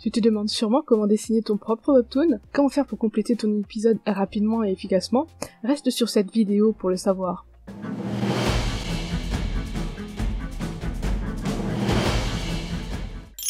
Tu te demandes sûrement comment dessiner ton propre webtoon, comment faire pour compléter ton épisode rapidement et efficacement. Reste sur cette vidéo pour le savoir.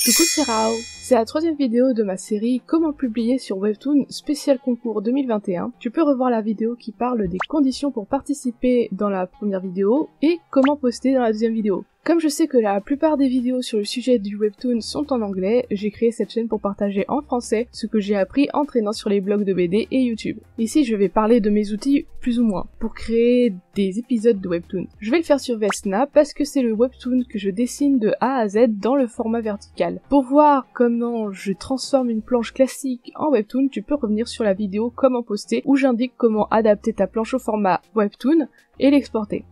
Coucou, c'est Rao. C'est la troisième vidéo de ma série Comment publier sur Webtoon spécial concours 2021. Tu peux revoir la vidéo qui parle des conditions pour participer dans la première vidéo et comment poster dans la deuxième vidéo. Comme je sais que la plupart des vidéos sur le sujet du Webtoon sont en anglais, j'ai créé cette chaîne pour partager en français ce que j'ai appris en traînant sur les blogs de BD et YouTube. Ici, je vais parler de mes outils plus ou moins pour créer des épisodes de Webtoon. Je vais le faire sur Vesna parce que c'est le Webtoon que je dessine de A à Z dans le format vertical. Pour voir comment je transforme une planche classique en Webtoon, tu peux revenir sur la vidéo comment poster où j'indique comment adapter ta planche au format Webtoon et l'exporter.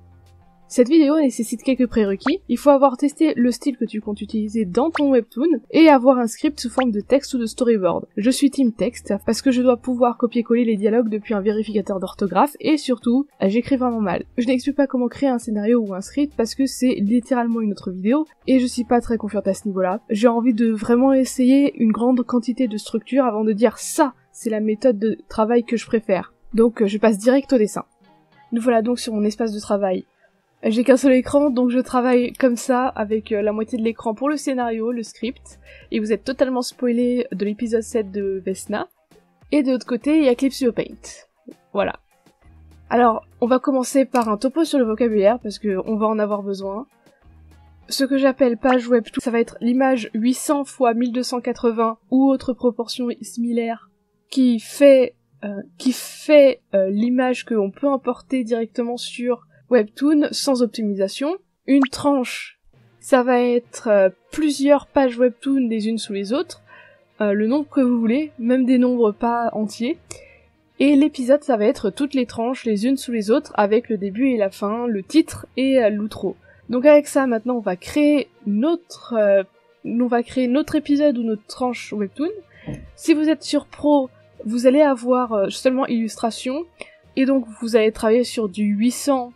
Cette vidéo nécessite quelques prérequis. Il faut avoir testé le style que tu comptes utiliser dans ton webtoon et avoir un script sous forme de texte ou de storyboard. Je suis team texte parce que je dois pouvoir copier-coller les dialogues depuis un vérificateur d'orthographe et surtout, j'écris vraiment mal. Je n'explique pas comment créer un scénario ou un script parce que c'est littéralement une autre vidéo et je suis pas très confiante à ce niveau-là. J'ai envie de vraiment essayer une grande quantité de structures avant de dire ça, c'est la méthode de travail que je préfère. Donc je passe direct au dessin. Nous voilà donc sur mon espace de travail. J'ai qu'un seul écran, donc je travaille comme ça, avec la moitié de l'écran pour le scénario, le script, et vous êtes totalement spoilé de l'épisode 7 de Vesna. Et de l'autre côté, il y a Clipstudio Paint. Voilà. Alors, on va commencer par un topo sur le vocabulaire, parce qu'on va en avoir besoin. Ce que j'appelle page webtoon, ça va être l'image 800 x 1280 ou autre proportion similaire qui fait l'image qu'on peut importer directement sur Webtoon sans optimisation. Une tranche, ça va être plusieurs pages Webtoon les unes sous les autres, le nombre que vous voulez, même des nombres pas entiers. Et l'épisode, ça va être toutes les tranches les unes sous les autres avec le début et la fin, le titre et l'outro. Donc avec ça, maintenant, on va créer notre épisode ou notre tranche Webtoon. Si vous êtes sur Pro, vous allez avoir seulement illustration et donc vous allez travailler sur du 800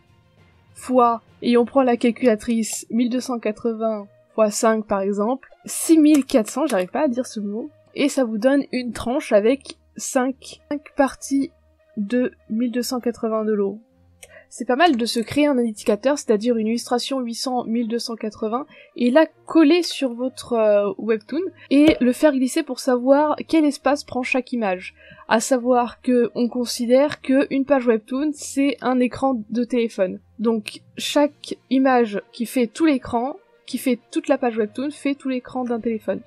fois, et on prend la calculatrice 1280 x 5 par exemple, 6400, j'arrive pas à dire ce mot, et ça vous donne une tranche avec 5 parties de 1280 de lot. C'est pas mal de se créer un indicateur, c'est-à-dire une illustration 800-1280, et la coller sur votre webtoon, et le faire glisser pour savoir quel espace prend chaque image. À savoir que on considère qu'une page webtoon, c'est un écran de téléphone. Donc chaque image qui fait tout l'écran, qui fait toute la page webtoon, fait tout l'écran d'un téléphone.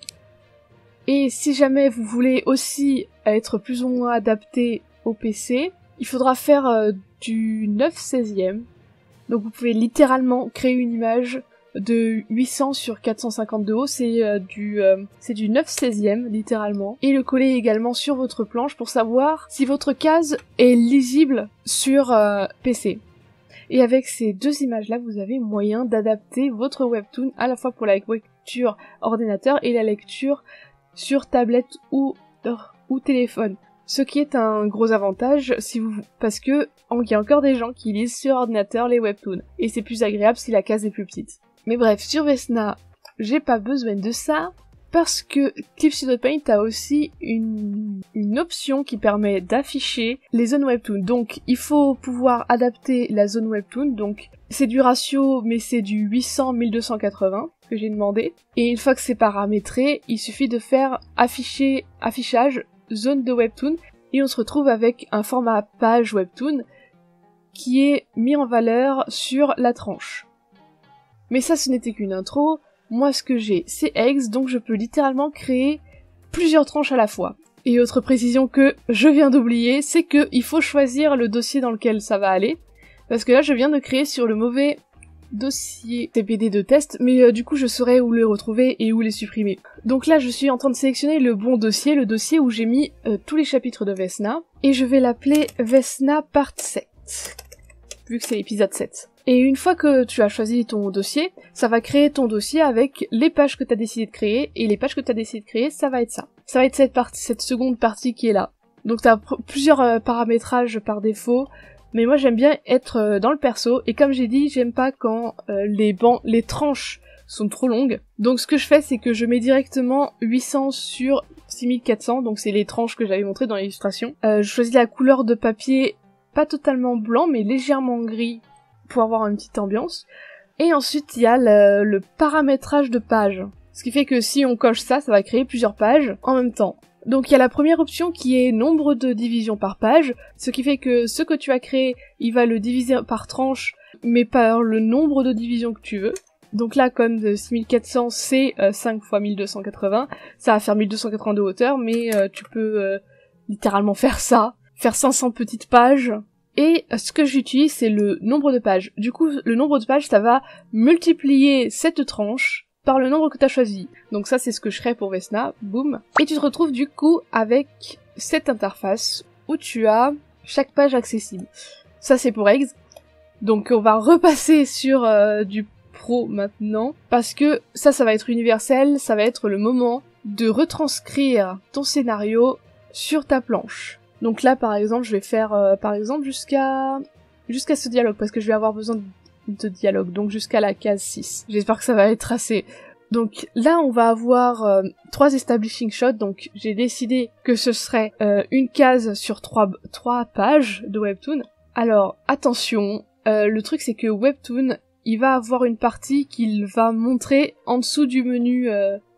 Et si jamais vous voulez aussi être plus ou moins adapté au PC, il faudra faire du 9/16e. Donc vous pouvez littéralement créer une image de 800 sur 450 de haut, c'est du 9/16e littéralement, et le coller également sur votre planche pour savoir si votre case est lisible sur PC. Et avec ces deux images-là, vous avez moyen d'adapter votre webtoon à la fois pour la lecture ordinateur et la lecture sur tablette ou téléphone. Ce qui est un gros avantage parce que il y a encore des gens qui lisent sur ordinateur les webtoons. Et c'est plus agréable si la case est plus petite. Mais bref, sur Vesna, j'ai pas besoin de ça parce que Clipstudio Paint a aussi une option qui permet d'afficher les zones webtoon. Donc il faut pouvoir adapter la zone webtoon. Donc c'est du ratio, mais c'est du 800-1280 que j'ai demandé. Et une fois que c'est paramétré, il suffit de faire affichage zone de webtoon et on se retrouve avec un format page webtoon qui est mis en valeur sur la tranche. Mais ça, ce n'était qu'une intro. Moi, ce que j'ai, c'est X, donc je peux littéralement créer plusieurs tranches à la fois. Et autre précision que je viens d'oublier, c'est que il faut choisir le dossier dans lequel ça va aller, parce que là, je viens de créer sur le mauvais dossier TPD de test, mais du coup je saurais où les retrouver et où les supprimer. Donc là je suis en train de sélectionner le bon dossier, le dossier où j'ai mis tous les chapitres de Vesna, et je vais l'appeler Vesna Part 7, vu que c'est l'épisode 7. Et une fois que tu as choisi ton dossier, ça va créer ton dossier avec les pages que tu as décidé de créer, et les pages que tu as décidé de créer, ça va être ça. Ça va être cette seconde partie qui est là. Donc tu as plusieurs paramétrages par défaut, mais moi j'aime bien être dans le perso, et comme j'ai dit, j'aime pas quand les tranches sont trop longues. Donc ce que je fais, c'est que je mets directement 800 sur 6400, donc c'est les tranches que j'avais montrées dans l'illustration. Je choisis la couleur de papier, pas totalement blanc, mais légèrement gris, pour avoir une petite ambiance. Et ensuite, il y a le paramétrage de pages. Ce qui fait que si on coche ça, ça va créer plusieurs pages en même temps. Donc il y a la première option qui est nombre de divisions par page, ce qui fait que ce que tu as créé, il va le diviser par tranche, mais par le nombre de divisions que tu veux. Donc là, comme 6400, c'est 5 fois 1280, ça va faire 1280 de hauteur, mais tu peux littéralement faire ça, faire 500 petites pages. Et ce que j'utilise, c'est le nombre de pages. Du coup, le nombre de pages, ça va multiplier cette tranche par le nombre que tu as choisi. Donc ça, c'est ce que je ferai pour Vesna, boum. Et tu te retrouves du coup avec cette interface où tu as chaque page accessible. Ça, c'est pour Eggs. Donc on va repasser sur du pro maintenant, parce que ça va être universel, ça va être le moment de retranscrire ton scénario sur ta planche. Donc là, par exemple, je vais faire, par exemple, jusqu'à ce dialogue, parce que je vais avoir besoin de dialogue, donc jusqu'à la case 6. J'espère que ça va être assez. Donc là, on va avoir 3 establishing shots, donc j'ai décidé que ce serait une case sur 3 pages de Webtoon. Alors, attention, le truc c'est que Webtoon, il va avoir une partie qu'il va montrer en dessous du menu,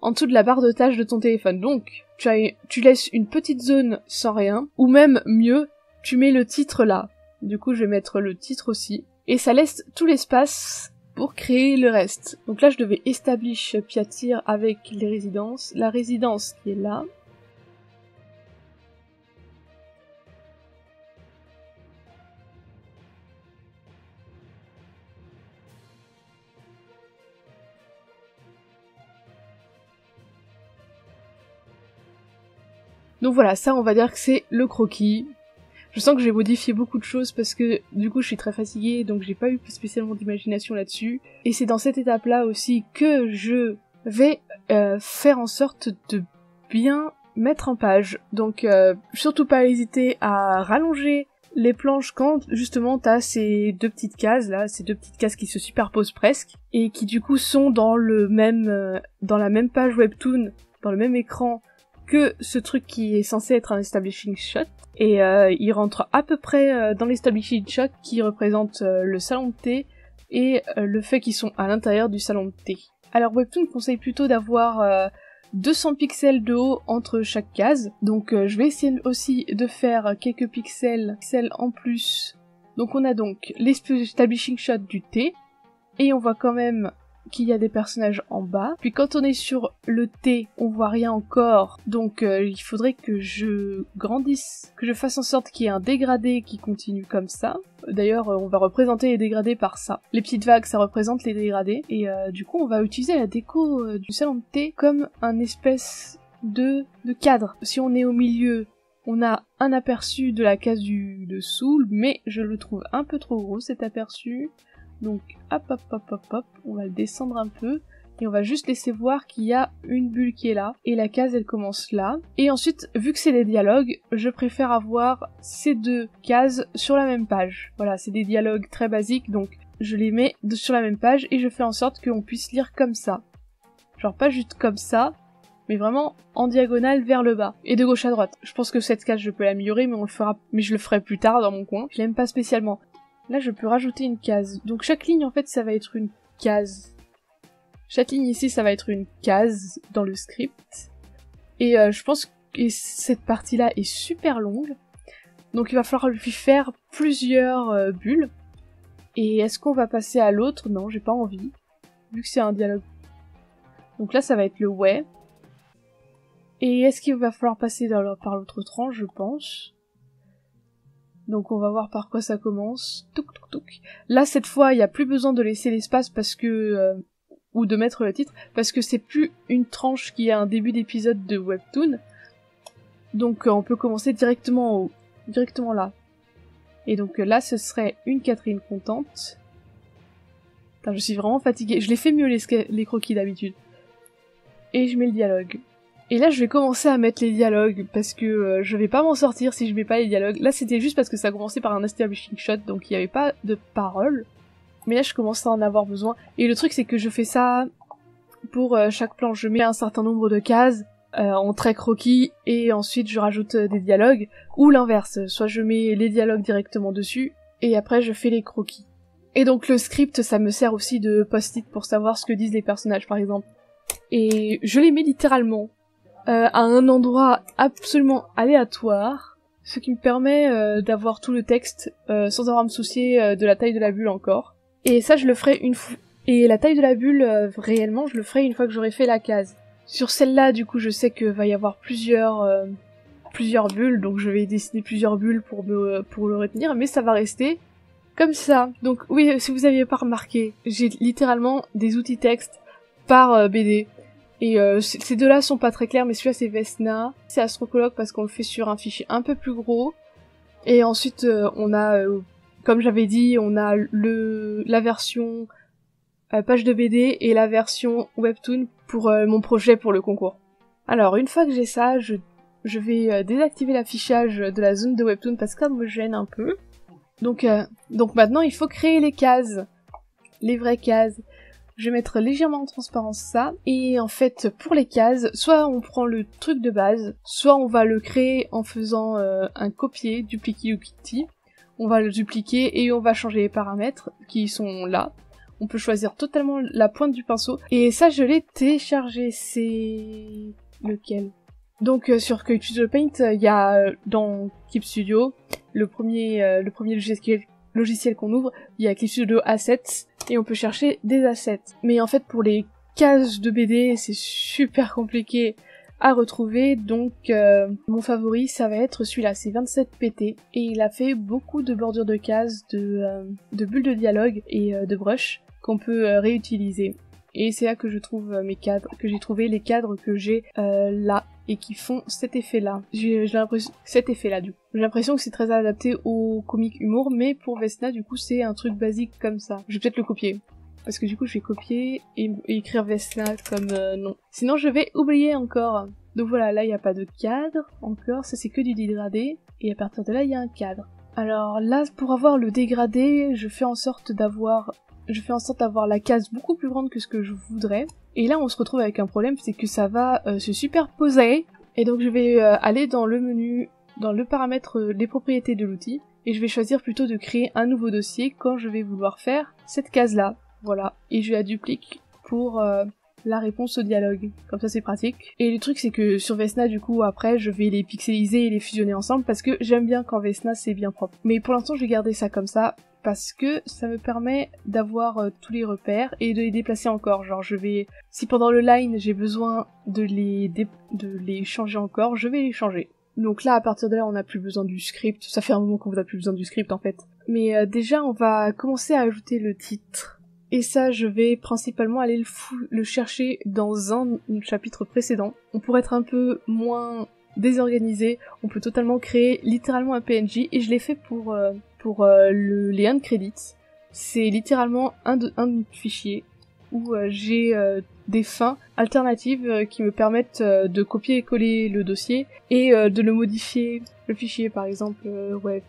en dessous de la barre de tâches de ton téléphone. Donc, tu laisses une petite zone sans rien, ou même mieux, tu mets le titre là. Du coup, je vais mettre le titre aussi. Et ça laisse tout l'espace pour créer le reste. Donc là, je devais establish Piatir avec les résidences. La résidence qui est là. Donc voilà, ça on va dire que c'est le croquis. Je sens que j'ai modifié beaucoup de choses parce que du coup je suis très fatiguée, donc j'ai pas eu spécialement d'imagination là-dessus. Et c'est dans cette étape-là aussi que je vais faire en sorte de bien mettre en page. Donc surtout pas hésiter à rallonger les planches quand justement t'as ces 2 petites cases là, ces 2 petites cases qui se superposent presque, et qui du coup sont dans dans la même page Webtoon, dans le même écran que ce truc qui est censé être un establishing shot, et il rentre à peu près dans l'establishing shot qui représente le salon de thé et le fait qu'ils sont à l'intérieur du salon de thé. Alors Webtoon conseille plutôt d'avoir 200 pixels de haut entre chaque case, donc je vais essayer aussi de faire quelques pixels en plus. Donc on a donc l'establishing shot du thé, et on voit quand même qu'il y a des personnages en bas. Puis quand on est sur le T, on voit rien encore, donc il faudrait que je grandisse, que je fasse en sorte qu'il y ait un dégradé qui continue comme ça. D'ailleurs, on va représenter les dégradés par ça. Les petites vagues, ça représente les dégradés, et du coup on va utiliser la déco du salon de thé comme un espèce de cadre. Si on est au milieu, on a un aperçu de la case du dessous, mais je le trouve un peu trop gros cet aperçu. Donc hop, on va le descendre un peu, et on va juste laisser voir qu'il y a une bulle qui est là, et la case elle commence là. Et ensuite, vu que c'est des dialogues, je préfère avoir ces 2 cases sur la même page. Voilà, c'est des dialogues très basiques, donc je les mets sur la même page, et je fais en sorte qu'on puisse lire comme ça. Genre pas juste comme ça, mais vraiment en diagonale vers le bas, et de gauche à droite. Je pense que cette case je peux l'améliorer, mais je le ferai plus tard dans mon coin. Je l'aime pas spécialement. Là, je peux rajouter une case. Donc chaque ligne, en fait, ça va être une case. Chaque ligne ici, ça va être une case dans le script. Et je pense que cette partie-là est super longue. Donc il va falloir lui faire plusieurs bulles. Et est-ce qu'on va passer à l'autre? Non, j'ai pas envie. Vu que c'est un dialogue. Donc là, ça va être le ouais. Et est-ce qu'il va falloir passer par l'autre tranche, je pense. Donc on va voir par quoi ça commence. Là, cette fois, il n'y a plus besoin de laisser l'espace parce que... ou de mettre le titre, parce que c'est plus une tranche qui a un début d'épisode de Webtoon. Donc on peut commencer directement là. Et donc là, ce serait une Catherine contente. Putain, je suis vraiment fatiguée. Je l'ai fait mieux les croquis d'habitude. Et je mets le dialogue. Et là, je vais commencer à mettre les dialogues, parce que je vais pas m'en sortir si je mets pas les dialogues. Là, c'était juste parce que ça commençait par un establishing shot, donc il y avait pas de paroles. Mais là, je commence à en avoir besoin. Et le truc, c'est que je fais ça pour chaque planche, je mets un certain nombre de cases en trait croquis et ensuite je rajoute des dialogues, ou l'inverse, soit je mets les dialogues directement dessus et après je fais les croquis. Et donc le script, ça me sert aussi de post-it pour savoir ce que disent les personnages par exemple. Et je les mets littéralement à un endroit absolument aléatoire, ce qui me permet d'avoir tout le texte sans avoir à me soucier de la taille de la bulle encore. Et ça je le ferai une fois. Et la taille de la bulle, réellement, je le ferai une fois que j'aurai fait la case. Sur celle-là, du coup, je sais que va y avoir plusieurs bulles, donc je vais dessiner plusieurs bulles pour le retenir, mais ça va rester comme ça. Donc oui, si vous aviez pas remarqué, j'ai littéralement des outils texte par BD. Et ces deux-là sont pas très clairs, mais celui-là c'est Vesna, c'est Astrocologue parce qu'on le fait sur un fichier un peu plus gros. Et ensuite on a, comme j'avais dit, on a la version page de BD et la version webtoon pour mon projet pour le concours. Alors une fois que j'ai ça, je vais désactiver l'affichage de la zone de webtoon parce que ça me gêne un peu. Donc maintenant il faut créer les cases, les vraies cases. Je vais mettre légèrement en transparence ça, et en fait pour les cases, soit on prend le truc de base, soit on va le créer en faisant un copier, duplicate, on va le dupliquer et on va changer les paramètres qui sont là. On peut choisir totalement la pointe du pinceau, et ça je l'ai téléchargé, c'est... lequel? Donc sur Create Studio Paint, il y a dans Clip Studio, le premier logiciel qu'on ouvre, il y a Clip Studio Assets, et on peut chercher des assets. Mais en fait pour les cases de BD, c'est super compliqué à retrouver, donc mon favori ça va être celui-là, c'est 27PT, et il a fait beaucoup de bordures de cases, de bulles de dialogue et de brush qu'on peut réutiliser. Et c'est là que je trouve mes cadres, que j'ai trouvé les cadres que j'ai là, et qui font cet effet-là. J'ai l'impression, cet effet-là du coup. J'ai l'impression que c'est très adapté au comic humour, mais pour Vesna du coup c'est un truc basique comme ça. Je vais peut-être le copier. Parce que du coup je vais copier et écrire Vesna comme nom. Sinon je vais oublier encore. Donc voilà, là il n'y a pas de cadre encore, ça c'est que du dégradé. Et à partir de là il y a un cadre. Alors là pour avoir le dégradé, je fais en sorte d'avoir la case beaucoup plus grande que ce que je voudrais. Et là on se retrouve avec un problème, c'est que ça va se superposer. Et donc je vais aller dans le menu, dans le paramètre les propriétés de l'outil, et je vais choisir plutôt de créer un nouveau dossier quand je vais vouloir faire cette case là. Voilà, et je la duplique pour la réponse au dialogue, comme ça c'est pratique. Et le truc c'est que sur Vesna du coup après je vais les pixeliser et les fusionner ensemble parce que j'aime bien quand Vesna c'est bien propre. Mais pour l'instant je vais garder ça comme ça parce que ça me permet d'avoir tous les repères et de les déplacer encore. Genre si pendant le line j'ai besoin de les changer encore, je vais les changer. Donc là à partir de là on n'a plus besoin du script, ça fait un moment qu'on n'a plus besoin du script en fait. Mais déjà on va commencer à ajouter le titre. Et ça, je vais principalement aller le chercher dans un chapitre précédent. On pourrait être un peu moins désorganisé, on peut totalement créer littéralement un PNJ, et je l'ai fait pour les end credits. C'est littéralement un fichier où j'ai des fins alternatives qui me permettent de copier et coller le dossier et de le modifier. Le fichier par exemple, ouais,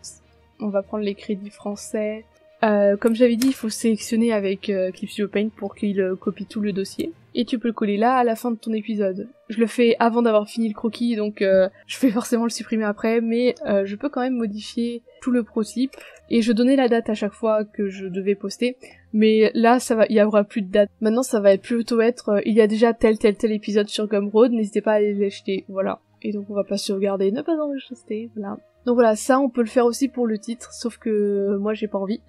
on va prendre les crédits français. Comme j'avais dit, il faut sélectionner avec Clip Studio Paint pour qu'il copie tout le dossier. Et tu peux le coller là à la fin de ton épisode. Je le fais avant d'avoir fini le croquis, donc je vais forcément le supprimer après, mais je peux quand même modifier tout le prototype. Et je donnais la date à chaque fois que je devais poster, mais là il y aura plus de date. Maintenant ça va plutôt être il y a déjà tel épisode sur Gumroad, n'hésitez pas à aller l'acheter, voilà. Et donc on va pas sauvegarder, ne pas enregistrer, voilà. Donc voilà, ça on peut le faire aussi pour le titre, sauf que moi j'ai pas envie.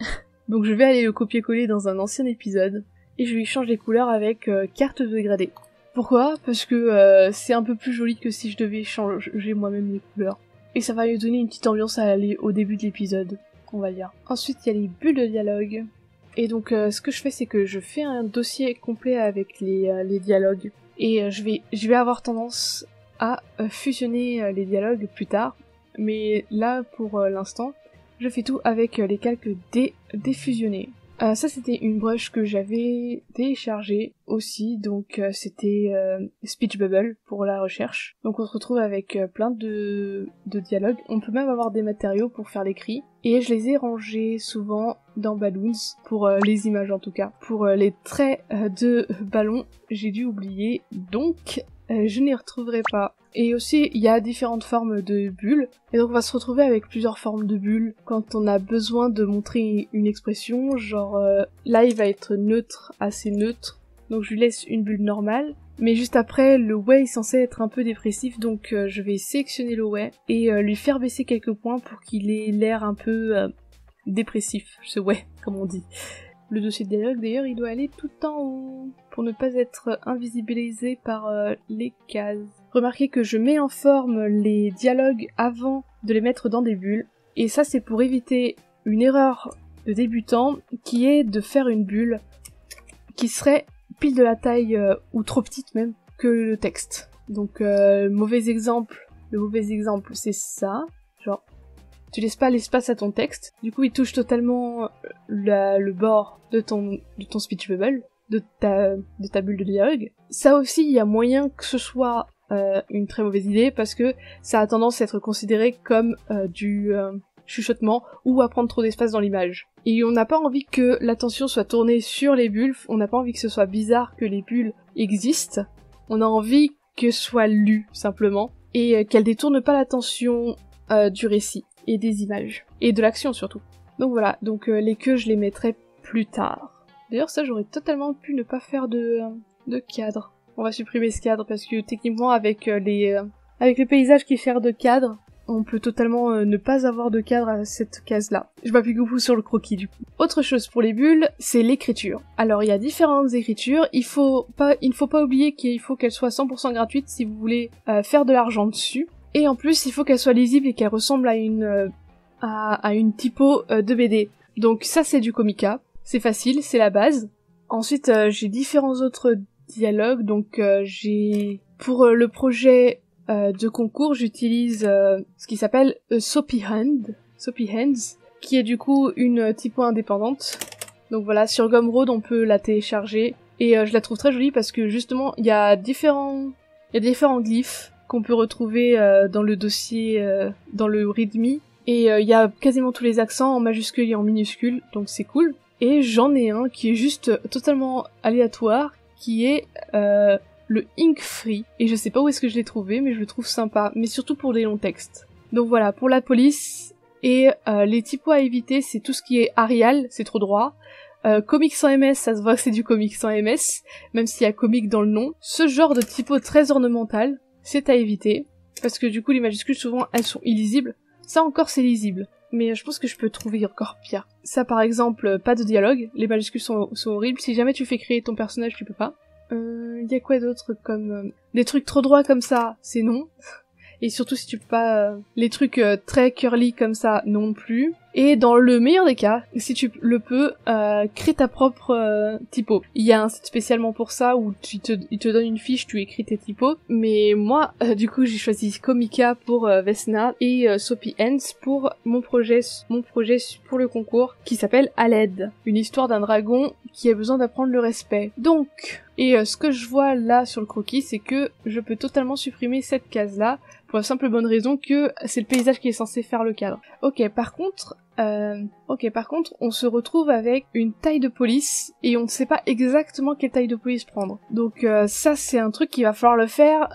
Donc je vais aller le copier-coller dans un ancien épisode, et je lui change les couleurs avec carte de dégradé. Pourquoi? Parce que c'est un peu plus joli que si je devais changer moi-même les couleurs. Et ça va lui donner une petite ambiance à aller au début de l'épisode, on va dire. Ensuite il y a les bulles de dialogue. Et donc ce que je fais c'est que je fais un dossier complet avec les dialogues. Et je vais avoir tendance à fusionner les dialogues plus tard. Mais là pour l'instant, je fais tout avec les calques défusionnés. Ça c'était une brush que j'avais téléchargée aussi, donc c'était Speech Bubble pour la recherche. Donc on se retrouve avec plein de dialogues, on peut même avoir des matériaux pour faire l'écrit, et je les ai rangés souvent dans Balloons, pour les images en tout cas. Pour les traits de ballon, j'ai dû oublier, donc je n'y retrouverai pas. Et aussi, il y a différentes formes de bulles, et donc on va se retrouver avec plusieurs formes de bulles quand on a besoin de montrer une expression, genre là il va être neutre, assez neutre, donc je lui laisse une bulle normale, mais juste après, le way est censé être un peu dépressif, donc je vais sélectionner le way et lui faire baisser quelques points pour qu'il ait l'air un peu dépressif, ce way, comme on dit. Le dossier de dialogue, d'ailleurs, il doit aller tout en haut, pour ne pas être invisibilisé par les cases. Remarquez que je mets en forme les dialogues avant de les mettre dans des bulles, et ça c'est pour éviter une erreur de débutant, qui est de faire une bulle qui serait pile de la taille, ou trop petite même, que le texte. Donc le mauvais exemple, c'est ça, genre... Tu laisses pas l'espace à ton texte, du coup il touche totalement le bord de ton speech bubble, de ta bulle de dialogue. Ça aussi, il y a moyen que ce soit une très mauvaise idée, parce que ça a tendance à être considéré comme du chuchotement, ou à prendre trop d'espace dans l'image. Et on n'a pas envie que l'attention soit tournée sur les bulles, on n'a pas envie que ce soit bizarre que les bulles existent, on a envie que ce soit lu, simplement, et qu'elle détourne pas l'attention du récit. Et des images. Et de l'action surtout. Donc voilà, donc les queues je les mettrai plus tard. D'ailleurs ça j'aurais totalement pu ne pas faire de cadre. On va supprimer ce cadre parce que techniquement avec les paysages qui servent de cadre, on peut totalement ne pas avoir de cadre à cette case là. Je m'appuie beaucoup sur le croquis du coup. Autre chose pour les bulles, c'est l'écriture. Alors il y a différentes écritures, il ne faut pas oublier qu'il faut qu'elle soit 100% gratuite si vous voulez faire de l'argent dessus. Et en plus, il faut qu'elle soit lisible et qu'elle ressemble à une typo de BD. Donc ça, c'est du Comica. C'est facile, c'est la base. Ensuite, j'ai différents autres dialogues. Donc pour le projet de concours, j'utilise ce qui s'appelle Soapy Hands, qui est du coup une typo indépendante. Donc voilà, sur Gumroad, on peut la télécharger. Et je la trouve très jolie parce que justement, il y a différents glyphes qu'on peut retrouver dans le dossier, dans le readme, et il y a quasiment tous les accents en majuscule et en minuscule, donc c'est cool. Et j'en ai un qui est juste totalement aléatoire, qui est le Ink Free, et je sais pas où est-ce que je l'ai trouvé, mais je le trouve sympa, mais surtout pour des longs textes. Donc voilà, pour la police, et les typos à éviter, c'est tout ce qui est Arial, c'est trop droit, comics sans MS, ça se voit que c'est du comics sans MS, même s'il y a comic dans le nom. Ce genre de typo très ornemental, c'est à éviter, parce que du coup les majuscules souvent elles sont illisibles. Ça encore c'est lisible, mais je pense que je peux trouver encore pire. Ça par exemple, pas de dialogue, les majuscules sont horribles, si jamais tu fais créer ton personnage tu peux pas. Y a quoi d'autre comme... des trucs trop droits comme ça, c'est non. Et surtout si tu peux pas... les trucs très curly comme ça, non plus. Et dans le meilleur des cas, si tu le peux, crée ta propre typo. Il y a un site spécialement pour ça où il te donne une fiche, tu écris tes typos. Mais moi, du coup, j'ai choisi Comica pour Vesna et Soapy Hands pour mon projet pour le concours qui s'appelle Aled, une histoire d'un dragon qui a besoin d'apprendre le respect. Donc, et ce que je vois là sur le croquis, c'est que je peux totalement supprimer cette case-là pour la simple bonne raison que c'est le paysage qui est censé faire le cadre. Ok, par contre, on se retrouve avec une taille de police et on ne sait pas exactement quelle taille de police prendre. Donc ça, c'est un truc qu'il va falloir le faire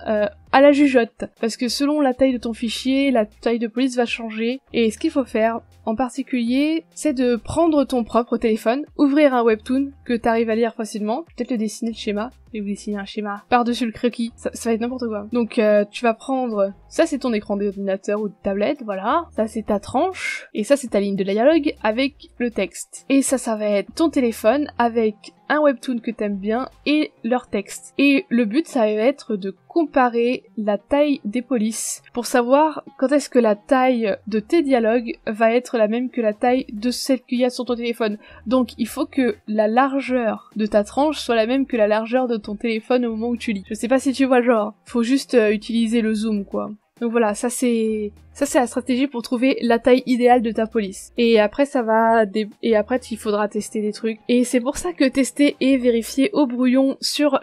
à la jugeote, parce que selon la taille de ton fichier, la taille de police va changer. Et ce qu'il faut faire, en particulier, c'est de prendre ton propre téléphone, ouvrir un webtoon que t'arrives à lire facilement, peut-être le dessiner le schéma, et vous dessiner un schéma par-dessus le croquis, ça va être n'importe quoi. Donc tu vas prendre, ça c'est ton écran d'ordinateur ou de tablette, voilà, ça c'est ta tranche, et ça c'est ta ligne de dialogue avec le texte. Et ça va être ton téléphone avec un webtoon que t'aimes bien et leur texte. Et le but, ça va être de comparer la taille des polices pour savoir quand est-ce que la taille de tes dialogues va être la même que la taille de celle qu'il y a sur ton téléphone. Donc il faut que la largeur de ta tranche soit la même que la largeur de ton téléphone au moment où tu lis. Je sais pas si tu vois le genre. Faut juste utiliser le zoom, quoi. Donc voilà, ça c'est la stratégie pour trouver la taille idéale de ta police. Et après il faudra tester des trucs. Et c'est pour ça que tester et vérifier au brouillon sur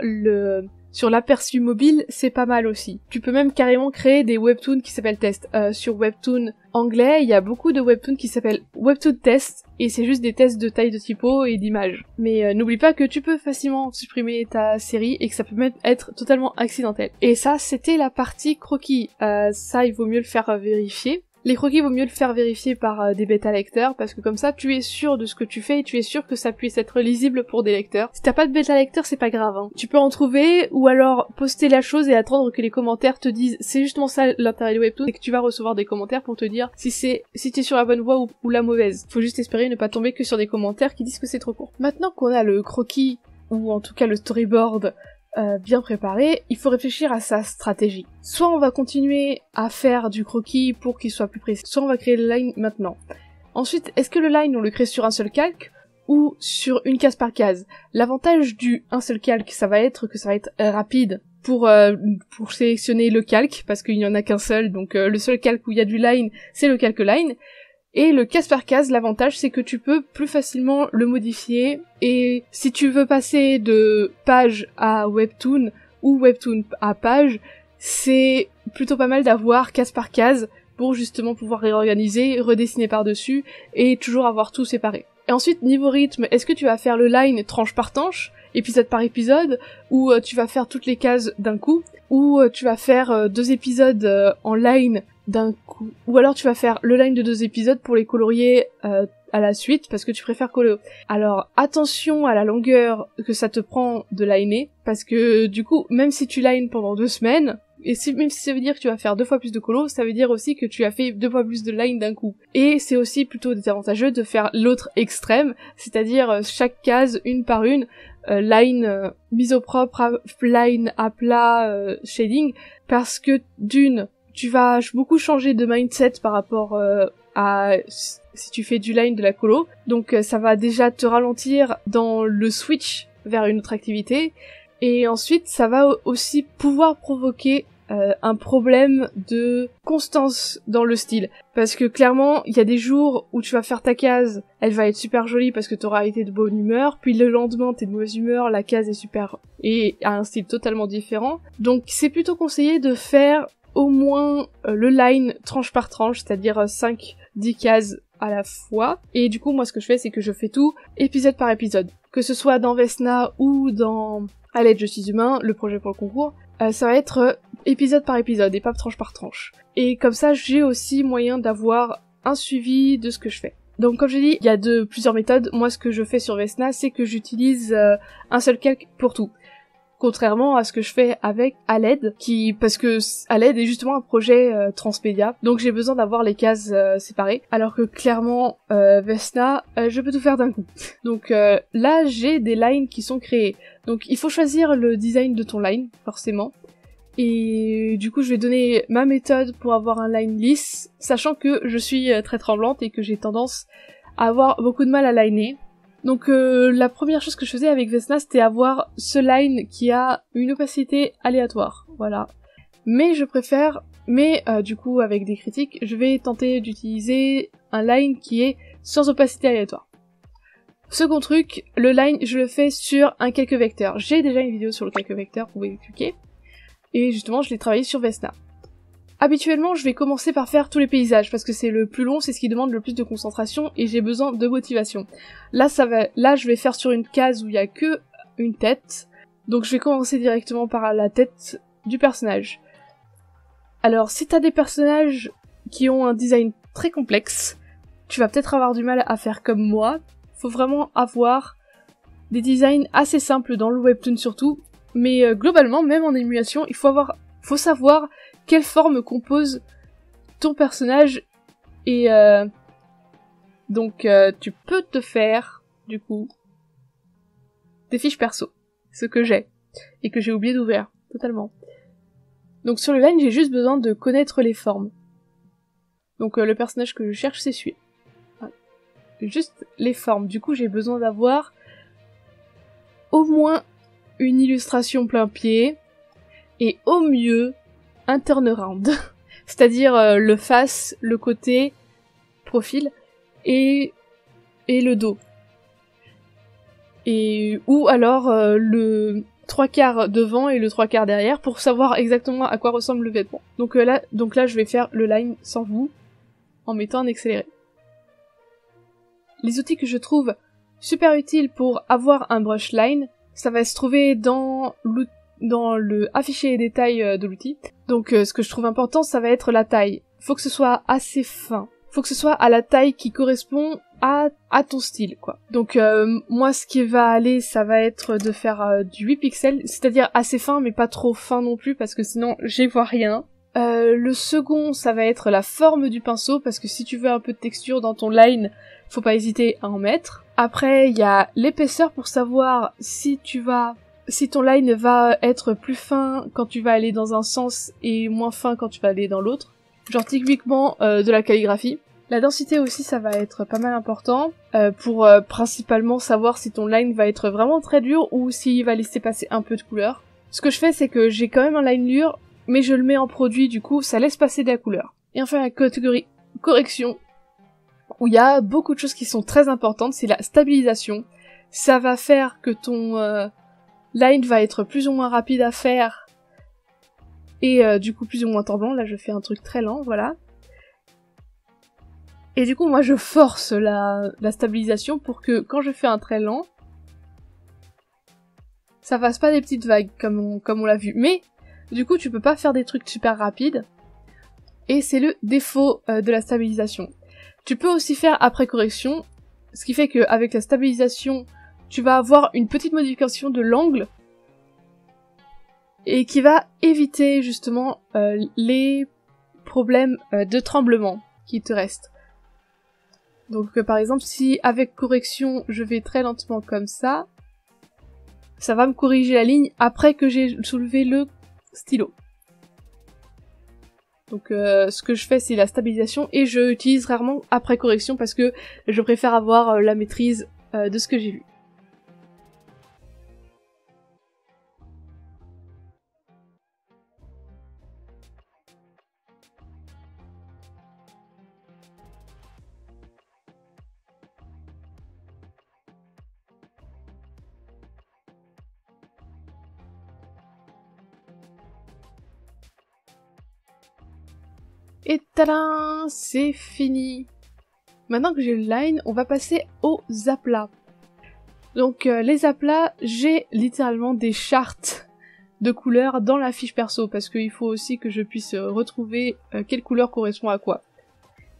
l'aperçu mobile, c'est pas mal aussi. Tu peux même carrément créer des webtoons qui s'appellent tests. Sur Webtoon anglais, il y a beaucoup de webtoons qui s'appellent Webtoon Test, et c'est juste des tests de taille de typo et d'image. Mais n'oublie pas que tu peux facilement supprimer ta série et que ça peut même être totalement accidentel. Et ça, c'était la partie croquis. Ça, il vaut mieux le faire vérifier. Les croquis, vaut mieux le faire vérifier par des bêta lecteurs, parce que comme ça, tu es sûr de ce que tu fais et tu es sûr que ça puisse être lisible pour des lecteurs. Si t'as pas de bêta lecteur, c'est pas grave, hein. Tu peux en trouver, ou alors poster la chose et attendre que les commentaires te disent c'est justement ça l'intérêt de Webtoon, et que tu vas recevoir des commentaires pour te dire si t'es sur la bonne voie ou la mauvaise. Faut juste espérer ne pas tomber que sur des commentaires qui disent que c'est trop court. Maintenant qu'on a le croquis, ou en tout cas le storyboard, bien préparé, il faut réfléchir à sa stratégie. Soit on va continuer à faire du croquis pour qu'il soit plus précis, soit on va créer le line maintenant. Ensuite, est-ce que le line on le crée sur un seul calque ou sur une case par case? L'avantage du un seul calque, ça va être rapide pour sélectionner le calque, parce qu'il n'y en a qu'un seul, donc le seul calque où il y a du line, c'est le calque line. Et le case par case, l'avantage c'est que tu peux plus facilement le modifier, et si tu veux passer de page à webtoon ou webtoon à page, c'est plutôt pas mal d'avoir case par case pour justement pouvoir réorganiser, redessiner par-dessus et toujours avoir tout séparé. Et ensuite, niveau rythme, est-ce que tu vas faire le line tranche par tranche, épisode par épisode, ou tu vas faire toutes les cases d'un coup, ou tu vas faire 2 épisodes en line d'un coup, ou alors tu vas faire le line de 2 épisodes pour les colorier à la suite parce que tu préfères coller. Alors attention à la longueur que ça te prend de liner, parce que du coup même si tu lines pendant 2 semaines, même si ça veut dire que tu vas faire 2 fois plus de colo, ça veut dire aussi que tu as fait 2 fois plus de line d'un coup. Et c'est aussi plutôt désavantageux de faire l'autre extrême, c'est-à-dire chaque case une par une, line mise au propre, line à plat, shading, parce que tu vas beaucoup changer de mindset par rapport à si tu fais du line de la colo, donc ça va déjà te ralentir dans le switch vers une autre activité, et ensuite ça va aussi pouvoir provoquer un problème de constance dans le style, parce que clairement il y a des jours où tu vas faire ta case, elle va être super jolie parce que t'auras été de bonne humeur, puis le lendemain t'es de mauvaise humeur, la case est super et a un style totalement différent, donc c'est plutôt conseillé de faire au moins le line tranche par tranche, c'est-à-dire 5-10 cases à la fois. Et du coup, moi, ce que je fais, c'est que je fais tout épisode par épisode. Que ce soit dans Vesna ou dans À l'aide, je suis humain, le projet pour le concours, ça va être épisode par épisode et pas tranche par tranche. Et comme ça, j'ai aussi moyen d'avoir un suivi de ce que je fais. Donc comme j'ai dit, il y a plusieurs méthodes. Moi, ce que je fais sur Vesna, c'est que j'utilise un seul calque pour tout. Contrairement à ce que je fais avec Aled, parce que Aled est justement un projet transmédia, donc j'ai besoin d'avoir les cases séparées, alors que clairement Vesna, je peux tout faire d'un coup. Donc là j'ai des lines qui sont créées, donc il faut choisir le design de ton line, forcément, et du coup je vais donner ma méthode pour avoir un line lisse, sachant que je suis très tremblante et que j'ai tendance à avoir beaucoup de mal à liner. Donc la première chose que je faisais avec Vesna, c'était avoir ce line qui a une opacité aléatoire, voilà. Mais du coup avec des critiques, je vais tenter d'utiliser un line qui est sans opacité aléatoire. Second truc, le line, je le fais sur un calque vecteur. J'ai déjà une vidéo sur le calque vecteur, vous pouvez cliquer. Et justement, je l'ai travaillé sur Vesna. Habituellement, je vais commencer par faire tous les paysages, parce que c'est le plus long, c'est ce qui demande le plus de concentration, et j'ai besoin de motivation. Là, je vais faire sur une case où il y a que une tête, donc je vais commencer directement par la tête du personnage. Alors, si t'as des personnages qui ont un design très complexe, tu vas peut-être avoir du mal à faire comme moi. Faut vraiment avoir des designs assez simples dans le webtoon surtout, mais globalement, même en émulation, faut savoir quelle forme compose ton personnage, et donc tu peux te faire, du coup, des fiches perso, ce que j'ai, et que j'ai oublié d'ouvrir, totalement. Donc sur le line, j'ai juste besoin de connaître les formes. Donc le personnage que je cherche, c'est celui-là. Voilà. Juste les formes, du coup j'ai besoin d'avoir au moins une illustration plein pied, et au mieux un turnaround. c'est-à-dire le face, le côté, profil, et le dos. Et ou alors le 3/4 devant et le 3/4 derrière pour savoir exactement à quoi ressemble le vêtement. Donc là je vais faire le line sans vous en mettant un accéléré. Les outils que je trouve super utiles pour avoir un brush line, ça va se trouver dans le afficher les détails de l'outil. Donc ce que je trouve important, ça va être la taille. Faut que ce soit assez fin. Faut que ce soit à la taille qui correspond à ton style, quoi. Donc moi ce qui va aller, ça va être de faire du 8 pixels, c'est-à-dire assez fin mais pas trop fin non plus parce que sinon j'y vois rien. Le second, ça va être la forme du pinceau parce que si tu veux un peu de texture dans ton line, faut pas hésiter à en mettre. Après, il y a l'épaisseur pour savoir si ton line va être plus fin quand tu vas aller dans un sens et moins fin quand tu vas aller dans l'autre. Genre typiquement de la calligraphie. La densité aussi, ça va être pas mal important pour principalement savoir si ton line va être vraiment très dur ou s'il va laisser passer un peu de couleur. Ce que je fais, c'est que j'ai quand même un line dur, mais je le mets en produit, du coup, ça laisse passer de la couleur. Et enfin, la catégorie correction, où il y a beaucoup de choses qui sont très importantes, c'est la stabilisation. Ça va faire que ton line va être plus ou moins rapide à faire, et du coup plus ou moins temps blanc. Là, je fais un truc très lent, voilà. Et du coup, moi, je force la stabilisation pour que quand je fais un trait lent, ça fasse pas des petites vagues comme on l'a vu. Mais du coup, tu peux pas faire des trucs super rapides. Et c'est le défaut de la stabilisation. Tu peux aussi faire après correction, ce qui fait qu'avec la stabilisation, tu vas avoir une petite modification de l'angle et qui va éviter justement les problèmes de tremblement qui te restent. Donc par exemple, si avec correction, je vais très lentement comme ça va me corriger la ligne après que j'ai soulevé le stylo. Donc ce que je fais, c'est la stabilisation et je utilise rarement après correction parce que je préfère avoir la maîtrise de ce que j'ai vu. Et tadam, c'est fini. Maintenant que j'ai le line, on va passer aux aplats. Donc les aplats, j'ai littéralement des chartes de couleurs dans la fiche perso parce qu'il faut aussi que je puisse retrouver quelle couleur correspond à quoi.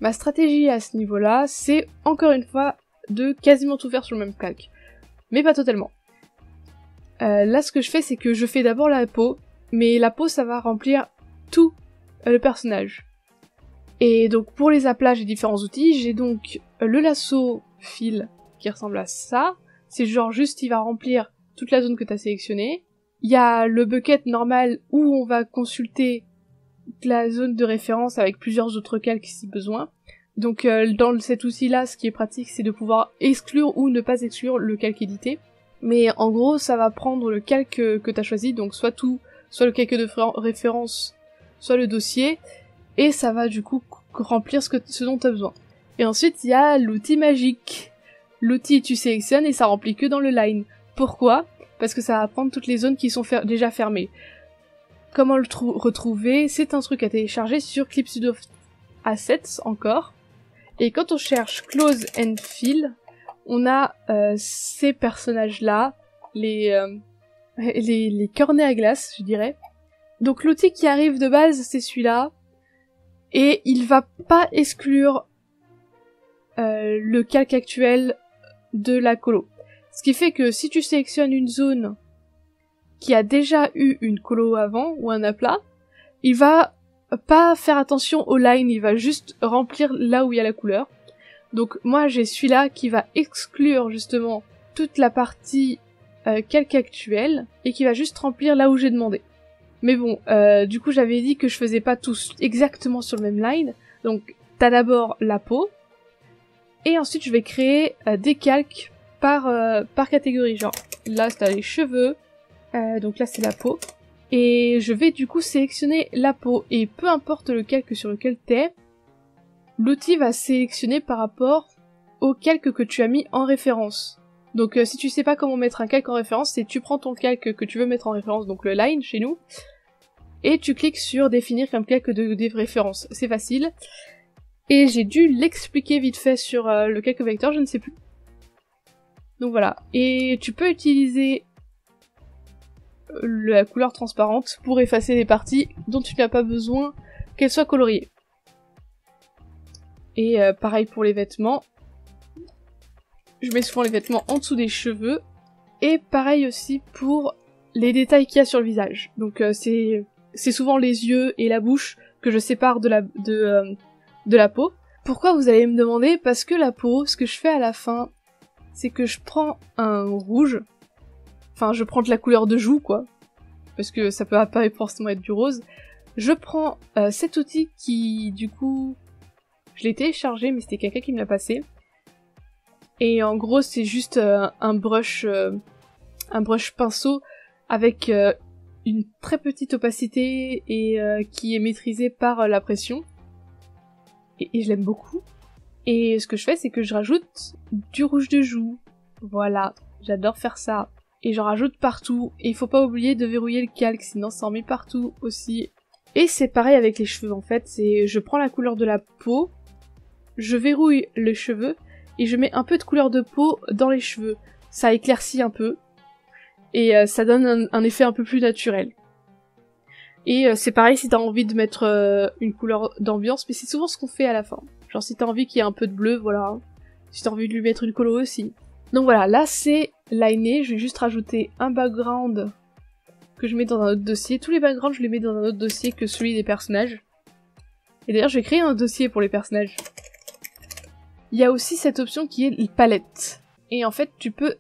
Ma stratégie à ce niveau-là, c'est encore une fois de quasiment tout faire sur le même calque. Mais pas totalement. Là ce que je fais, c'est que je fais d'abord la peau, mais la peau ça va remplir tout le personnage. Et donc pour les aplats, j'ai différents outils. J'ai donc le lasso fil qui ressemble à ça. C'est genre juste il va remplir toute la zone que tu as sélectionnée. Il y a le bucket normal où on va consulter la zone de référence avec plusieurs autres calques si besoin. Donc dans cet outil-là, ce qui est pratique, c'est de pouvoir exclure ou ne pas exclure le calque édité. Mais en gros, ça va prendre le calque que tu as choisi, donc soit tout, soit le calque de référence, soit le dossier, et ça va du coup remplir ce dont tu as besoin. Et ensuite, il y a l'outil magique. L'outil, tu sélectionnes et ça remplit que dans le line. Pourquoi ? Parce que ça va prendre toutes les zones qui sont déjà fermées. Comment le retrouver ? C'est un truc à télécharger sur Clip Studio Assets encore. Et quand on cherche Close and Fill, on a ces personnages-là, les cornets à glace, je dirais. Donc l'outil qui arrive de base, c'est celui-là. Et il va pas exclure le calque actuel de la colo. Ce qui fait que si tu sélectionnes une zone qui a déjà eu une colo avant, ou un aplat, il va pas faire attention au line, il va juste remplir là où il y a la couleur. Donc moi j'ai celui-là qui va exclure justement toute la partie calque actuelle, et qui va juste remplir là où j'ai demandé. Mais bon, du coup j'avais dit que je faisais pas tous exactement sur le même line, donc t'as d'abord la peau, et ensuite je vais créer des calques par catégorie, genre là t'as les cheveux, donc là c'est la peau, Et je vais du coup sélectionner la peau, et peu importe le calque sur lequel t'es, l'outil va sélectionner par rapport au calque que tu as mis en référence. Donc si tu sais pas comment mettre un calque en référence, c'est tu prends ton calque que tu veux mettre en référence, donc le line chez nous, et tu cliques sur définir comme calque de référence. C'est facile. Et j'ai dû l'expliquer vite fait sur le calque vecteur, je ne sais plus. Donc voilà. Et tu peux utiliser la couleur transparente pour effacer les parties dont tu n'as pas besoin qu'elles soient coloriées. Et pareil pour les vêtements. Je mets souvent les vêtements en dessous des cheveux. Et pareil aussi pour les détails qu'il y a sur le visage. Donc c'est souvent les yeux et la bouche que je sépare de la peau. Pourquoi, vous allez me demander? Parce que la peau, ce que je fais à la fin, c'est que je prends un rouge. Enfin, je prends de la couleur de joue, quoi. Parce que ça peut pas forcément être du rose. Je prends cet outil qui, du coup... Je l'ai téléchargé, mais c'était quelqu'un qui me l'a passé. Et en gros, c'est juste un brush pinceau avec une très petite opacité et qui est maîtrisée par la pression. Et je l'aime beaucoup. Et ce que je fais, c'est que je rajoute du rouge de joue. Voilà, j'adore faire ça. Et j'en rajoute partout. Et il faut pas oublier de verrouiller le calque, sinon ça en met partout aussi. Et c'est pareil avec les cheveux en fait, c'est je prends la couleur de la peau, je verrouille les cheveux, et je mets un peu de couleur de peau dans les cheveux. Ça éclaircit un peu, et ça donne un effet un peu plus naturel. Et c'est pareil si t'as envie de mettre une couleur d'ambiance, mais c'est souvent ce qu'on fait à la fin. Genre si t'as envie qu'il y ait un peu de bleu, voilà. Si t'as envie de lui mettre une colo aussi. Donc voilà, là c'est liné, je vais juste rajouter un background que je mets dans un autre dossier. Tous les backgrounds je les mets dans un autre dossier que celui des personnages. Et d'ailleurs je vais créer un dossier pour les personnages. Il y a aussi cette option qui est palette. Et en fait tu peux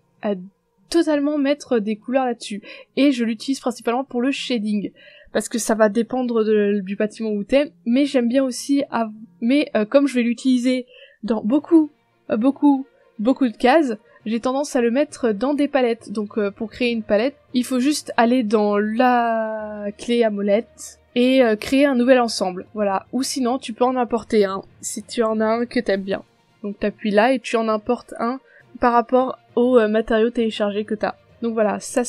totalement mettre des couleurs là-dessus. Et je l'utilise principalement pour le shading. Parce que ça va dépendre du bâtiment où t'es. Mais j'aime bien aussi... comme je vais l'utiliser dans beaucoup de cases, j'ai tendance à le mettre dans des palettes. Donc pour créer une palette, il faut juste aller dans la clé à molette et créer un nouvel ensemble. Voilà. Ou sinon, tu peux en importer un, si tu en as un que t'aimes bien. Donc t'appuies là et tu en importes un par rapport aux matériaux téléchargés que t'as. Donc voilà, ça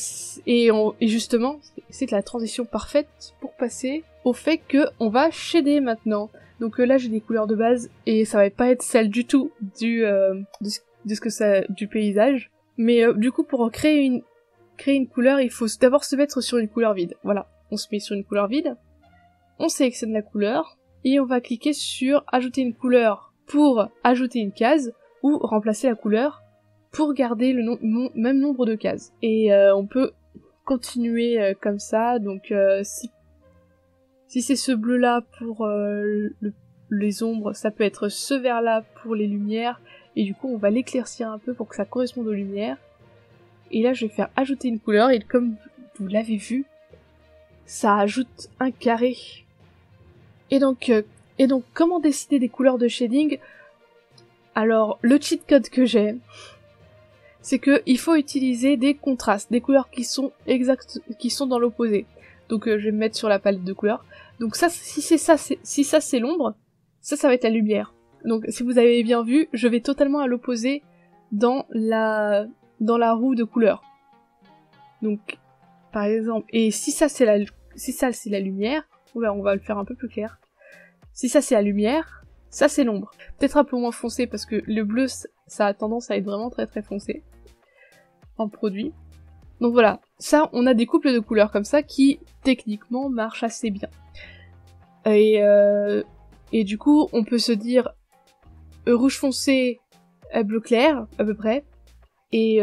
et justement, c'est la transition parfaite pour passer au fait que on va shader maintenant. Donc là j'ai des couleurs de base et ça va pas être celle du tout du paysage. Mais du coup pour créer une couleur, il faut d'abord se mettre sur une couleur vide. Voilà, on se met sur une couleur vide, on sélectionne la couleur et on va cliquer sur ajouter une couleur pour ajouter une case ou remplacer la couleur pour garder le même nombre de cases. Et on peut continuer comme ça, donc si c'est ce bleu là pour les ombres, ça peut être ce vert là pour les lumières, et du coup on va l'éclaircir un peu pour que ça corresponde aux lumières. Et là je vais faire ajouter une couleur, et comme vous l'avez vu, ça ajoute un carré. Et donc comment décider des couleurs de shading? Alors le cheat code que j'ai, c'est que il faut utiliser des contrastes, des couleurs qui sont dans l'opposé. Donc je vais me mettre sur la palette de couleurs. Donc ça, si ça c'est l'ombre, ça va être la lumière. Donc si vous avez bien vu, je vais totalement à l'opposé dans la roue de couleurs. Donc par exemple, et si ça c'est la lumière, oula, on va le faire un peu plus clair. Si ça c'est la lumière, ça c'est l'ombre. Peut-être un peu moins foncé parce que le bleu ça a tendance à être vraiment très très foncé en produit. Donc voilà, ça on a des couples de couleurs comme ça qui techniquement marchent assez bien. Et du coup on peut se dire rouge foncé, bleu clair à peu près, et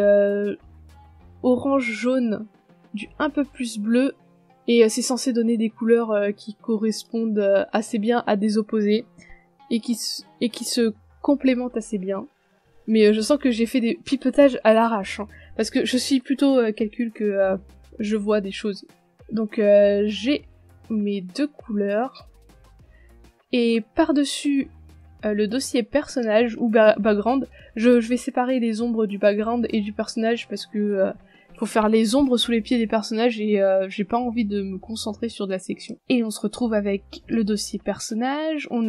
orange jaune du un peu plus bleu, et c'est censé donner des couleurs qui correspondent assez bien à des opposés et qui se complémentent assez bien. Mais je sens que j'ai fait des pipetages à l'arrache, hein, parce que je suis plutôt calcul que je vois des choses. Donc j'ai mes deux couleurs, et par-dessus le dossier personnage ou background, je vais séparer les ombres du background et du personnage parce que Faut faire les ombres sous les pieds des personnages et j'ai pas envie de me concentrer sur de la section. Et on se retrouve avec le dossier personnage, on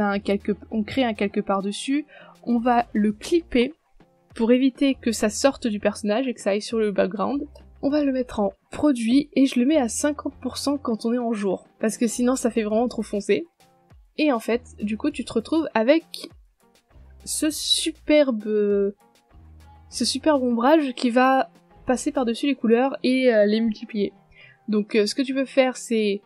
crée un calque par-dessus, on va le clipper pour éviter que ça sorte du personnage et que ça aille sur le background. On va le mettre en produit et je le mets à 50% quand on est en jour, parce que sinon ça fait vraiment trop foncé. Et en fait, du coup, tu te retrouves avec ce superbe ombrage qui va passer par-dessus les couleurs et les multiplier. Donc ce que tu peux faire, c'est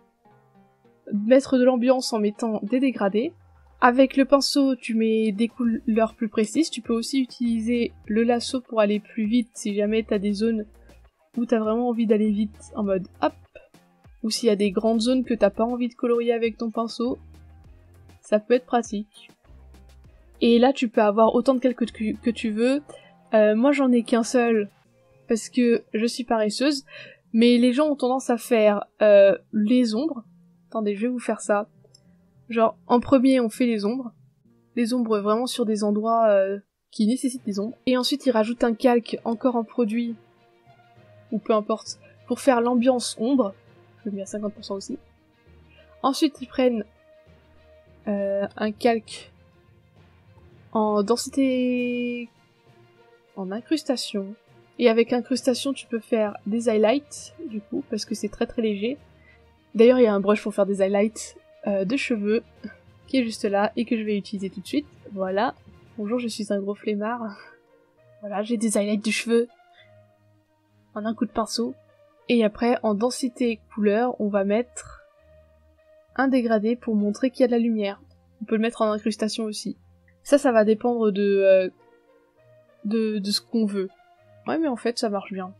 mettre de l'ambiance en mettant des dégradés. Avec le pinceau, tu mets des couleurs plus précises. Tu peux aussi utiliser le lasso pour aller plus vite si jamais t'as des zones où t'as vraiment envie d'aller vite en mode hop. Ou s'il y a des grandes zones que t'as pas envie de colorier avec ton pinceau, ça peut être pratique. Et là, tu peux avoir autant de calques que tu veux. Moi, j'en ai qu'un seul parce que je suis paresseuse. Mais les gens ont tendance à faire les ombres. Attendez, je vais vous faire ça. Genre, en premier, on fait les ombres. Les ombres vraiment sur des endroits qui nécessitent des ombres. Et ensuite, ils rajoutent un calque encore en produit, ou peu importe, pour faire l'ambiance ombre. Je le mets à 50% aussi. Ensuite, ils prennent un calque en densité... en incrustation. Et avec incrustation, tu peux faire des highlights, du coup, parce que c'est très très léger. D'ailleurs, il y a un brush pour faire des highlights de cheveux, qui est juste là, et que je vais utiliser tout de suite. Voilà. Bonjour, je suis un gros flemmard. Voilà, j'ai des highlights de cheveux. En un coup de pinceau. Et après, en densité couleur, on va mettre un dégradé pour montrer qu'il y a de la lumière. On peut le mettre en incrustation aussi. Ça va dépendre de ce qu'on veut. Ouais, mais en fait, ça marche bien.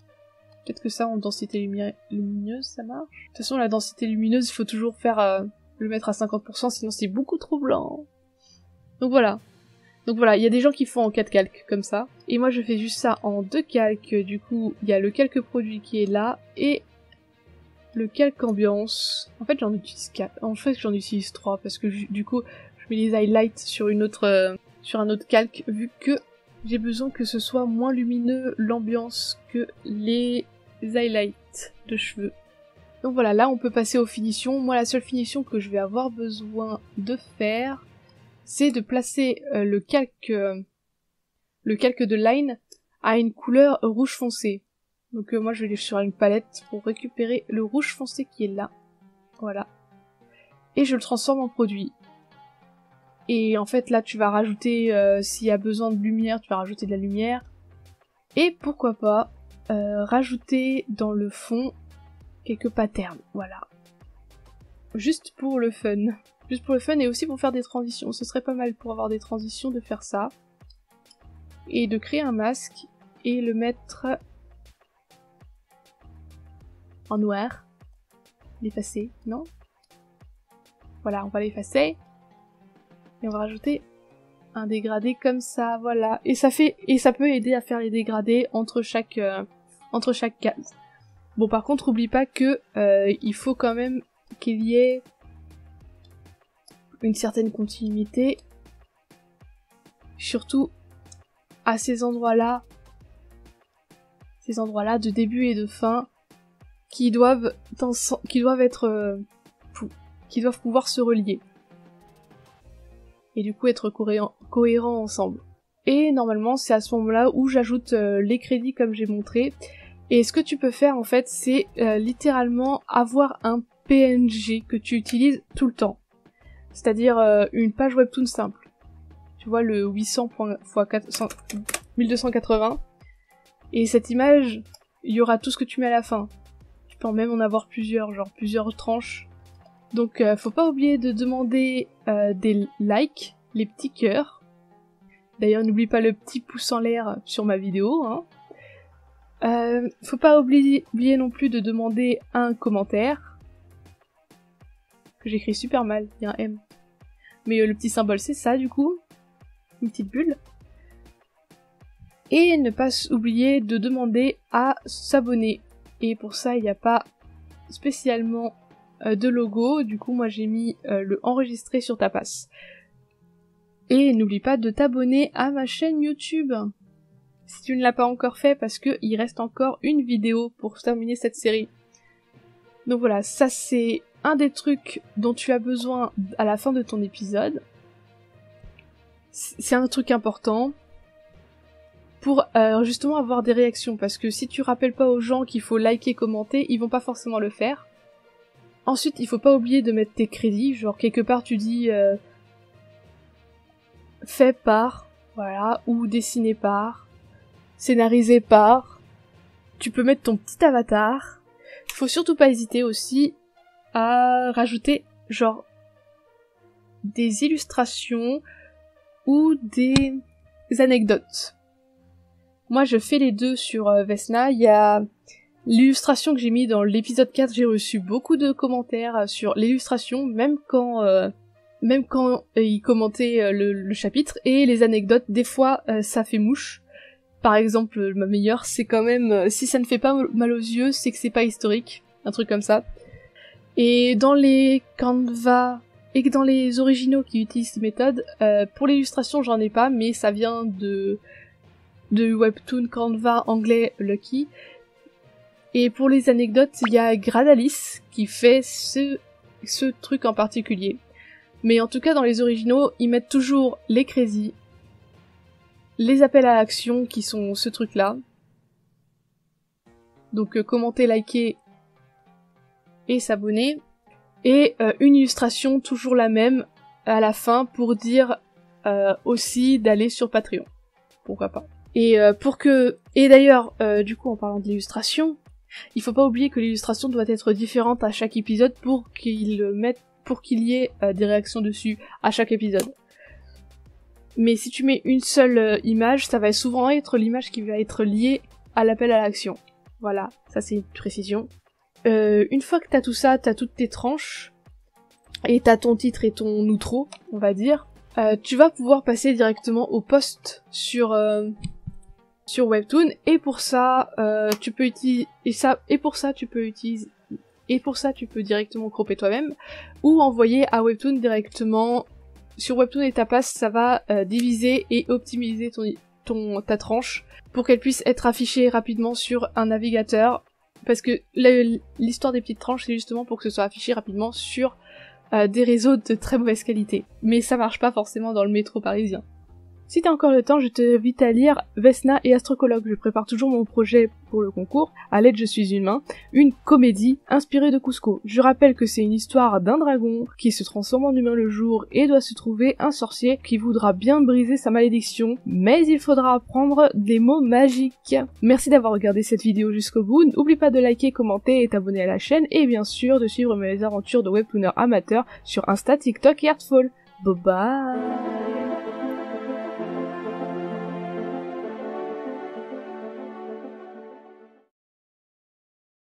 Peut-être que ça, en densité lumineuse, ça marche. De toute façon, la densité lumineuse, il faut toujours faire le mettre à 50%, sinon c'est beaucoup trop blanc. Donc voilà. Il y a des gens qui font en 4 calques, comme ça. Et moi, je fais juste ça en 2 calques. Du coup, il y a le calque produit qui est là, et le calque ambiance. En fait, j'en utilise 4. En fait, j'en utilise 3, parce que du coup, je mets les highlights sur un autre calque, vu que j'ai besoin que ce soit moins lumineux l'ambiance que les highlights de cheveux. Donc voilà, là on peut passer aux finitions. Moi, la seule finition que je vais avoir besoin de faire, c'est de placer le calque de line à une couleur rouge foncé. Donc moi je vais aller sur une palette pour récupérer le rouge foncé qui est là. Voilà. Et je le transforme en produit. Et en fait là tu vas rajouter, s'il y a besoin de lumière, tu vas rajouter de la lumière. Et pourquoi pas rajouter dans le fond quelques patterns, voilà. Juste pour le fun. Juste pour le fun et aussi pour faire des transitions. Ce serait pas mal pour avoir des transitions de faire ça. Et de créer un masque et le mettre en noir. L'effacer, non? Voilà, on va l'effacer. Et on va rajouter un dégradé comme ça, voilà. Et ça peut aider à faire les dégradés entre chaque case. Bon, par contre, oublie pas que il faut quand même qu'il y ait une certaine continuité, surtout à ces endroits-là de début et de fin, qui doivent pouvoir se relier. Et du coup être cohérents ensemble. Et normalement, c'est à ce moment-là où j'ajoute les crédits comme j'ai montré. Et ce que tu peux faire en fait, c'est littéralement avoir un PNG que tu utilises tout le temps. C'est-à-dire une page webtoon simple. Tu vois le 800 x 1280. Et cette image, il y aura tout ce que tu mets à la fin. Tu peux même en avoir plusieurs, genre plusieurs tranches. Donc faut pas oublier de demander des likes, les petits cœurs. D'ailleurs n'oublie pas le petit pouce en l'air sur ma vidéo, hein. Faut pas oublier non plus de demander un commentaire. Que j'écris super mal, il y a un M. Mais le petit symbole c'est ça du coup. Une petite bulle. Et ne pas oublier de demander à s'abonner. Et pour ça il n'y a pas spécialement de logo. Du coup moi j'ai mis le enregistrer sur ta passe. Et n'oublie pas de t'abonner à ma chaîne YouTube. si tu ne l'as pas encore fait, parce que il reste encore une vidéo pour terminer cette série. Donc voilà, ça c'est un des trucs dont tu as besoin à la fin de ton épisode. C'est un truc important pour justement avoir des réactions, parce que si tu rappelles pas aux gens qu'il faut liker, commenter, ils vont pas forcément le faire. Ensuite, il faut pas oublier de mettre tes crédits, genre quelque part tu dis fait par, voilà, ou dessiné par, scénarisé par. Tu peux mettre ton petit avatar. Faut surtout pas hésiter aussi à rajouter genre des illustrations ou des anecdotes. Moi je fais les deux sur Vesna. Il y a l'illustration que j'ai mis dans l'épisode 4, j'ai reçu beaucoup de commentaires sur l'illustration, même quand ils commentaient le chapitre, et les anecdotes, des fois ça fait mouche. Par exemple, ma meilleure, c'est quand même, si ça ne fait pas mal aux yeux, c'est que c'est pas historique, un truc comme ça. Et dans les Canva et dans les originaux qui utilisent ces méthodes, pour l'illustration j'en ai pas, mais ça vient de Webtoon Canva anglais Lucky. Et pour les anecdotes, il y a Gradalis qui fait ce truc en particulier. Mais en tout cas, dans les originaux, ils mettent toujours les crédits, les appels à l'action qui sont ce truc-là. Donc commenter, liker et s'abonner. Et une illustration toujours la même à la fin pour dire aussi d'aller sur Patreon. Pourquoi pas. Et d'ailleurs, du coup, en parlant de l'illustration, il faut pas oublier que l'illustration doit être différente à chaque épisode pour qu'il y ait des réactions dessus à chaque épisode. Mais si tu mets une seule image, ça va souvent être l'image qui va être liée à l'appel à l'action. Voilà, ça c'est une précision. Une fois que t'as tout ça, t'as toutes tes tranches, et t'as ton titre et ton outro, on va dire, tu vas pouvoir passer directement au post sur Webtoon, et pour ça, tu peux directement cropper toi-même, ou envoyer à Webtoon directement. Sur Webtoon et Tapas, ça va diviser et optimiser ta tranche pour qu'elle puisse être affichée rapidement sur un navigateur, parce que l'histoire des petites tranches, c'est justement pour que ce soit affiché rapidement sur des réseaux de très mauvaise qualité. Mais ça marche pas forcément dans le métro parisien. Si t'as encore le temps, je t'invite à lire Vesna et Astrocologue. Je prépare toujours mon projet pour le concours, À l'aide je suis une main, une comédie inspirée de Cusco. Je rappelle que c'est une histoire d'un dragon qui se transforme en humain le jour et doit se trouver un sorcier qui voudra bien briser sa malédiction, mais il faudra apprendre des mots magiques. Merci d'avoir regardé cette vidéo jusqu'au bout. N'oublie pas de liker, commenter et t'abonner à la chaîne, et bien sûr de suivre mes aventures de webtooner amateur sur Insta, TikTok et Artfall. Bye bye.